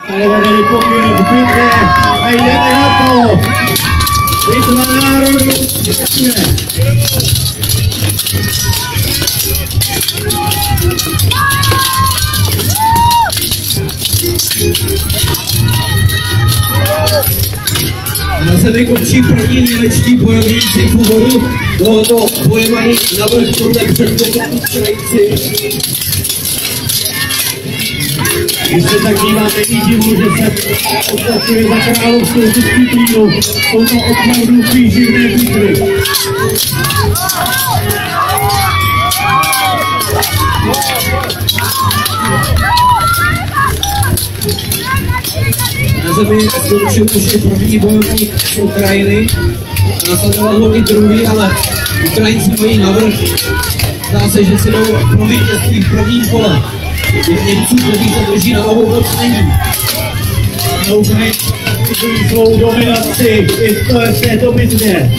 Alebo tady pokyn, zbytne a jdeme na to. Bitva národů. Na zemi končí první němečtí bojovníci v úvodu tohoto boje mají navrch podle předpokladu včerejci. Když se tak díváte, není divu, že se označuje za královskou disciplínu. Jsou to opravdu výživné bitvy. Na zemi skončil už i první bojovník z Ukrajiny. Nasledoval ho i druhý, ale Ukrajinci mají navrch. Zdá se, že si jdou pro vítězství v prvním kole. Těch Němců, kteří se drží na nohou, moc není. Ukrajinci svou dominaci i v této bitvě.